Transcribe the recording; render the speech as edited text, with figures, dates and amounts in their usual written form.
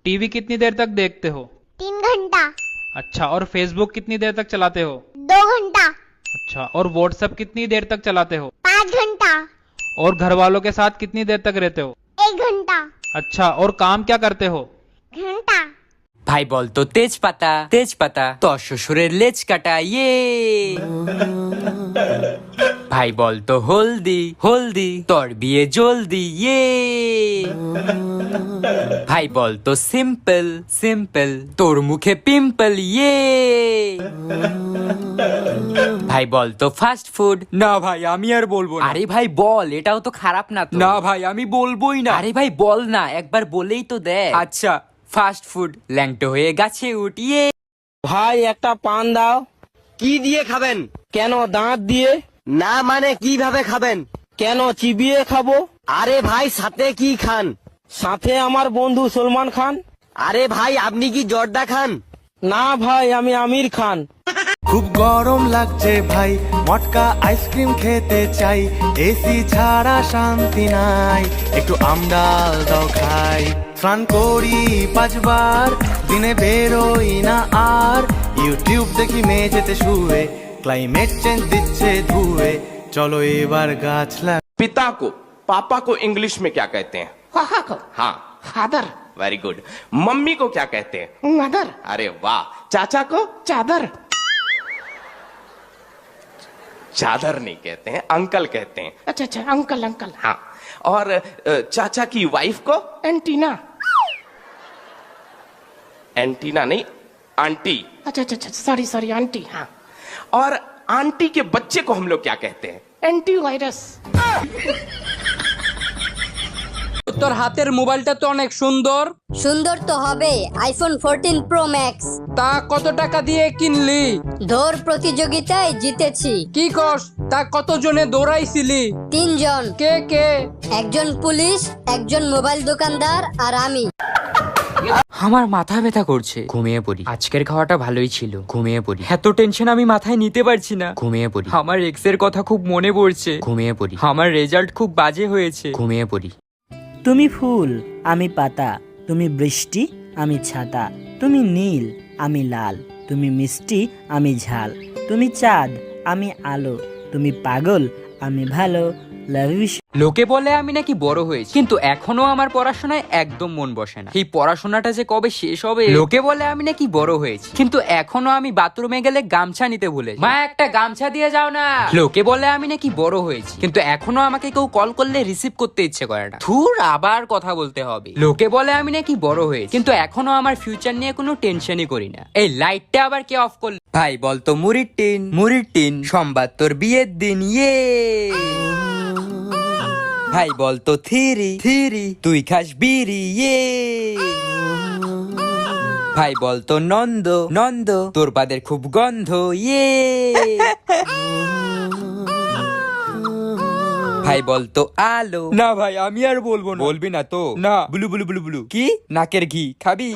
TV कितनी देर तक देखते हो? 3 घंटा। अच्छा, और फेसबुक कितनी देर तक चलाते हो? 2 घंटा। अच्छा, और व्हाट्सएप कितनी देर तक चलाते हो? 5 घंटा। और घर वालों के साथ कितनी देर तक रहते हो? 1 घंटा। अच्छा, और काम क्या करते हो? घंटा। ভাই বলতো তেজপাতা তেজপাতা তোর শ্বশুরের লেজ কাটা ইয়ে ভাই বলতো হলদি হলদি তোর বিয়ে জলদি ইয়ে ভাই বলতো সিম্পল সিম্পল তোর মুখে পিম্পল ইয়ে ভাই বলতো ফাস্ট ফুড না ভাই আমি আর বলবো না আরে ভাই বল এটাও তো খারাপ না তো না ভাই আমি বলবোই না আরে ভাই বল না একবার বলেই তো দে আচ্ছা ফাস্ট ফুড ল্যাংটো হয়ে গাছে উঠিয়ে ভাই একটা পান দাও। কি দিয়ে খাবেন? কেন দাঁত দিয়ে? না মানে কিভাবে খাবেন? কেন চিবিয়ে খাবো? আরে ভাই সাথে কি খান? সাথে আমার বন্ধু সলমান খান। আরে ভাই আপনি কি জর্দা খান? না ভাই আমি আমির খান। খুব গরম লাগছে ভাই, মটকা আইসক্রিম খেতে চাই, এসি ছাড়া শান্তি নাই, একটু আমডাল দাও খাই। স্নান করি 5 বার, দিনে বেরোই না আর, ইউটিউব দেখি মেঝেতে শুয়ে, ক্লাইমেট চেঞ্জ দিচ্ছে ধুয়ে, চলো এবার গাছ লাগাই। पिता को पापा को इंग्लिश में क्या कहते हैं? पापा को हाँ, फादर। Very good. मम्मी को क्या कहते हैं? मदर। अरे वाह। चाचा को? चादर। चादर नहीं कहते हैं, अंकल कहते हैं। अच्छा अच्छा अंकल अंकल। हाँ, और चाचा की वाइफ को? एंटीना। एंटीना नहीं, आंटी। अच्छा अच्छा अच्छा सॉरी सॉरी आंटी। हाँ और आंटी के बच्चे को हम लोग क्या कहते हैं? Anti virus. তোর হাতের মোবাইলটা তো অনেক সুন্দর সুন্দর তো হবে, আইফোন 14 প্রো ম্যাক্স। তা কত টাকা দিয়ে কিনলি? দৌড় প্রতিযোগিতায় জিতেছি। কি কস? তা কতজনে দৌড়াইছিলি? 3 জন। কে কে? একজন পুলিশ, একজন মোবাইল দোকানদার আর আমি। আমার মাথা ব্যথা করছে, ঘুমিয়ে পড়ি। আজকের খাওয়াটা ভালোই ছিল, ঘুমিয়ে পড়ি। এত টেনশন আমি মাথায় নিতে পারছি না, ঘুমিয়ে পড়ি। আমার এক্স এর কথা খুব মনে পড়ছে, ঘুমিয়ে পড়ি। আমার রেজাল্ট খুব বাজে হয়েছে, ঘুমিয়ে পড়ি। তুমি ফুল আমি পাতা, তুমি বৃষ্টি আমি ছাতা, তুমি নীল আমি লাল, তুমি মিষ্টি আমি ঝাল, তুমি চাঁদ আমি আলো, তুমি পাগল আমি ভালো। Love you. লোকে বলে আমি নাকি বড় হয়েছি, কিন্তু এখনো আমার পড়াশোনায় একদম মন বসে না। এই পড়াশোনাটা যে কবে শেষ হবে। লোকে বলে আমি নাকি বড় হয়েছি, কিন্তু এখনো আমি বাথরুমে গেলে গামছা নিতে ভুলে যাই। মা একটা গামছা দিয়ে যাও না। লোকে বলে আমি নাকি বড় হয়েছি, কিন্তু এখনো আমাকে কেউ কল করলে রিসিভ করতে ইচ্ছে করে না। ধুর, আবার কথা বলতে হবে। লোকে বলে আমি নাকি বড় হয়েছি, কিন্তু এখনো আমার ফিউচার নিয়ে কোনো টেনশনই করি না। এই লাইটটা আবার কে অফ করল? ভাই বলতো মুড়ির টিন, সোমবার তোর বিয়ের দিন ইয়ে। ভাই বলতো থিরি তুই খাস বিড়ি ইয়ে। ভাই বলতো নন্দ তোর বাদের খুব গন্ধ ইয়ে। ভাই বলতো আলো। না ভাই আমি আর বলবো না। বলবি না তো? না। বুলু বুলু বুলু বুলু। কি? নাকের ঘি খাবি?